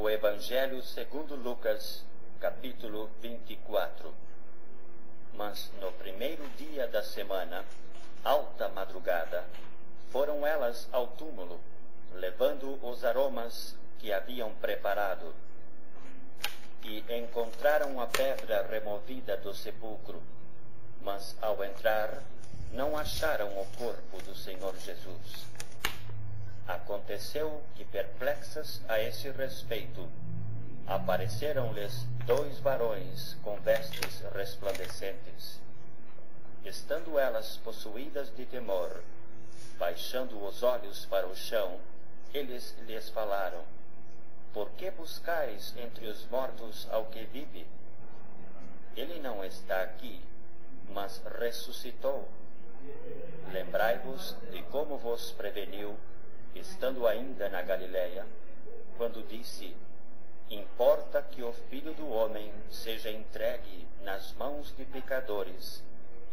O Evangelho segundo Lucas, capítulo 24. Mas no primeiro dia da semana, alta madrugada, foram elas ao túmulo, levando os aromas que haviam preparado. E encontraram a pedra removida do sepulcro, mas ao entrar, não acharam o corpo do Senhor Jesus. Aconteceu que, perplexas a esse respeito, apareceram-lhes 2 varões com vestes resplandecentes. Estando elas possuídas de temor, baixando os olhos para o chão, eles lhes falaram: Por que buscais entre os mortos ao que vive? Ele não está aqui, mas ressuscitou. Lembrai-vos de como vos preveniu, estando ainda na Galileia, quando disse: Importa que o Filho do Homem seja entregue nas mãos de pecadores,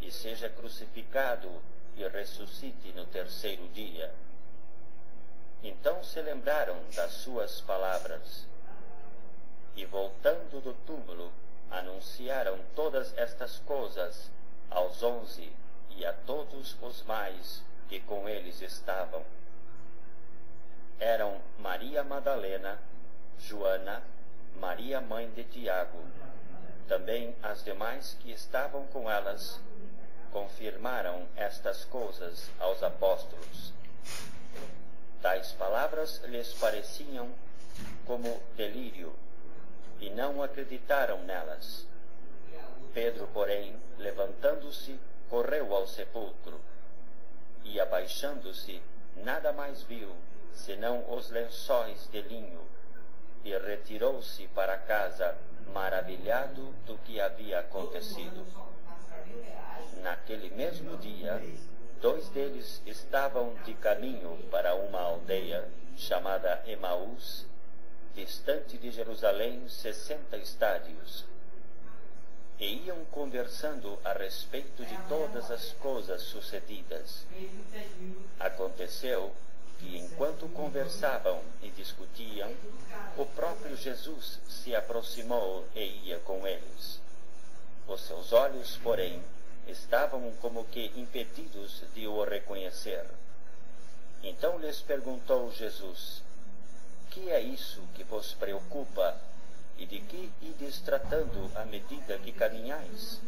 e seja crucificado e ressuscite no terceiro dia. Então se lembraram das suas palavras, e voltando do túmulo, anunciaram todas estas coisas aos 11 e a todos os mais que com eles estavam. Eram Maria Madalena, Joana, Maria mãe de Tiago. Também as demais que estavam com elas confirmaram estas coisas aos apóstolos. Tais palavras lhes pareciam como delírio, e não acreditaram nelas. Pedro, porém, levantando-se, correu ao sepulcro, e abaixando-se, nada mais viu, senão os lençóis de linho, e retirou-se para casa, maravilhado do que havia acontecido. Naquele mesmo dia, 2 deles estavam de caminho para uma aldeia chamada Emaús, distante de Jerusalém 60 estádios, e iam conversando a respeito de todas as coisas sucedidas. Aconteceu que, enquanto conversavam e discutiam, o próprio Jesus se aproximou e ia com eles. Os seus olhos, porém, estavam como que impedidos de o reconhecer. Então lhes perguntou Jesus: Que é isso que vos preocupa, e de que ides tratando à medida que caminhais?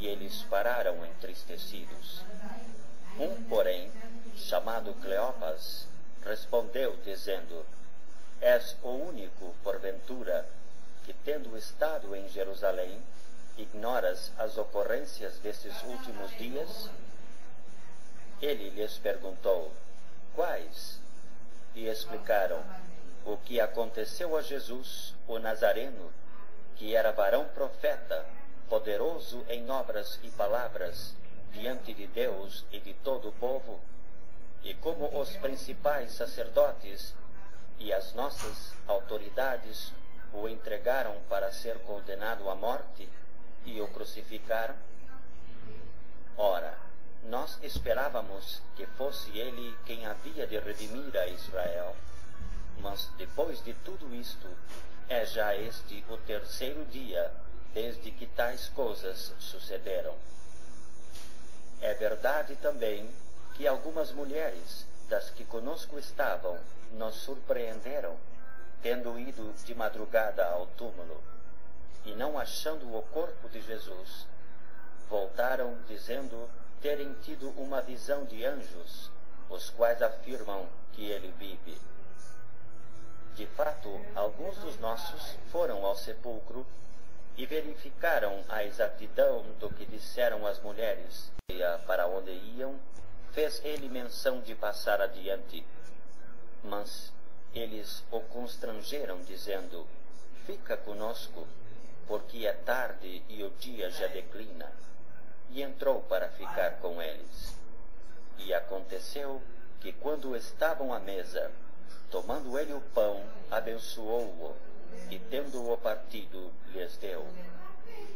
E eles pararam entristecidos. Um, porém, chamado Cleopas, respondeu dizendo: És o único, porventura, que, tendo estado em Jerusalém, ignoras as ocorrências destes últimos dias? Ele lhes perguntou: Quais? E explicaram o que aconteceu a Jesus, o Nazareno, que era varão profeta, poderoso em obras e palavras, diante de Deus e de todo o povo, e como os principais sacerdotes e as nossas autoridades o entregaram para ser condenado à morte e o crucificaram. Ora, nós esperávamos que fosse ele quem havia de redimir a Israel, mas depois de tudo isto, é já este o terceiro dia desde que tais coisas sucederam. É verdade também que algumas mulheres das que conosco estavam nos surpreenderam, tendo ido de madrugada ao túmulo, e não achando o corpo de Jesus, voltaram dizendo terem tido uma visão de anjos, os quais afirmam que ele vive. De fato, alguns dos nossos foram ao sepulcro e verificaram a exatidão do que disseram as mulheres. E para onde iam, fez ele menção de passar adiante. Mas eles o constrangeram, dizendo: Fica conosco, porque é tarde e o dia já declina. E entrou para ficar com eles. E aconteceu que, quando estavam à mesa, tomando ele o pão, abençoou-o, e tendo-o partido, lhes deu.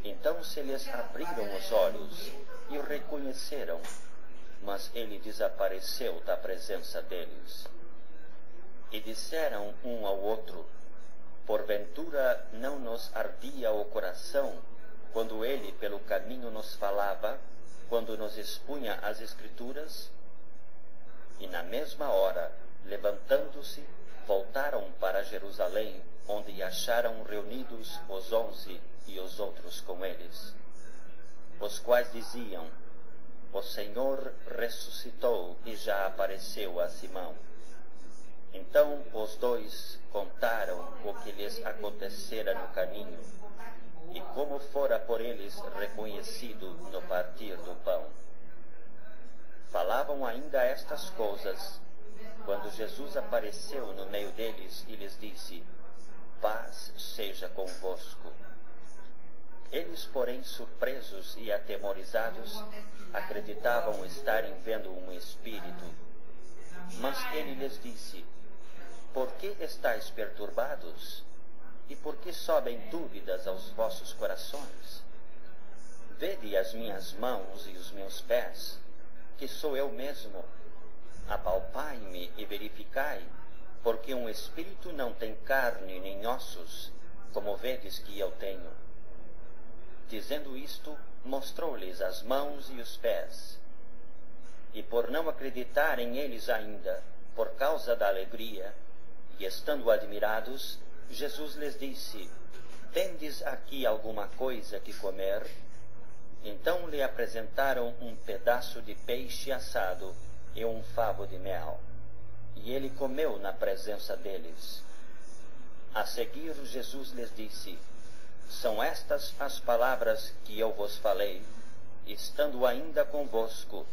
Então se lhes abriram os olhos, e o reconheceram, mas ele desapareceu da presença deles. E disseram um ao outro: porventura não nos ardia o coração, quando ele pelo caminho nos falava, quando nos expunha as Escrituras? E na mesma hora, levantando-se, voltaram para Jerusalém, onde acharam reunidos os 11 e os outros com eles, os quais diziam: o Senhor ressuscitou e já apareceu a Simão. Então os dois contaram o que lhes acontecera no caminho, e como fora por eles reconhecido no partir do pão. Falavam ainda estas coisas, quando Jesus apareceu no meio deles e lhes disse: paz seja convosco. Eles, porém, surpresos e atemorizados, acreditavam estarem vendo um espírito. Mas ele lhes disse: por que estáis perturbados? E por que sobem dúvidas aos vossos corações? Vede as minhas mãos e os meus pés, que sou eu mesmo. Apalpai-me e verificai, porque um espírito não tem carne nem ossos, como vedes que eu tenho. Dizendo isto, mostrou-lhes as mãos e os pés. E por não acreditarem eles ainda, por causa da alegria, e estando admirados, Jesus lhes disse: tendes aqui alguma coisa que comer? Então lhe apresentaram um pedaço de peixe assado e um favo de mel, e ele comeu na presença deles. A seguir Jesus lhes disse: são estas as palavras que eu vos falei, estando ainda convosco,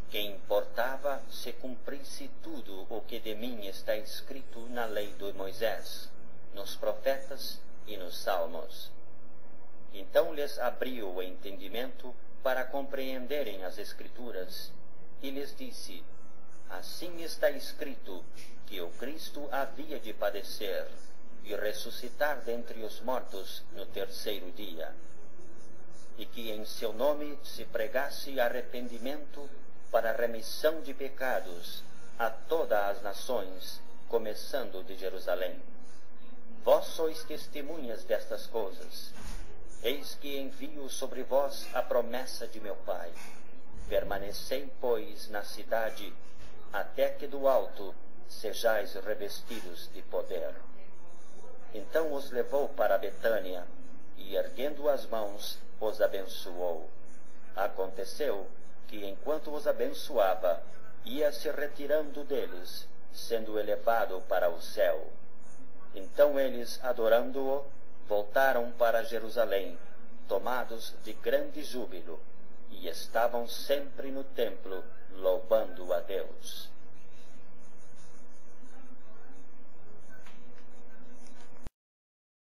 que importava se cumprisse tudo o que de mim está escrito na lei de Moisés, nos profetas e nos salmos. Então lhes abriu o entendimento para compreenderem as Escrituras, e lhes disse: assim está escrito que o Cristo havia de padecer e ressuscitar dentre os mortos no terceiro dia, e que em seu nome se pregasse arrependimento para a remissão de pecados a todas as nações, começando de Jerusalém. Vós sois testemunhas destas coisas. Eis que envio sobre vós a promessa de meu Pai. Permanecei, pois, na cidade, até que do alto sejais revestidos de poder. Então os levou para Betânia, e erguendo as mãos, os abençoou. Aconteceu que, enquanto os abençoava, ia se retirando deles, sendo elevado para o céu. Então eles, adorando-o, voltaram para Jerusalém, tomados de grande júbilo, e estavam sempre no templo, louvando a Deus.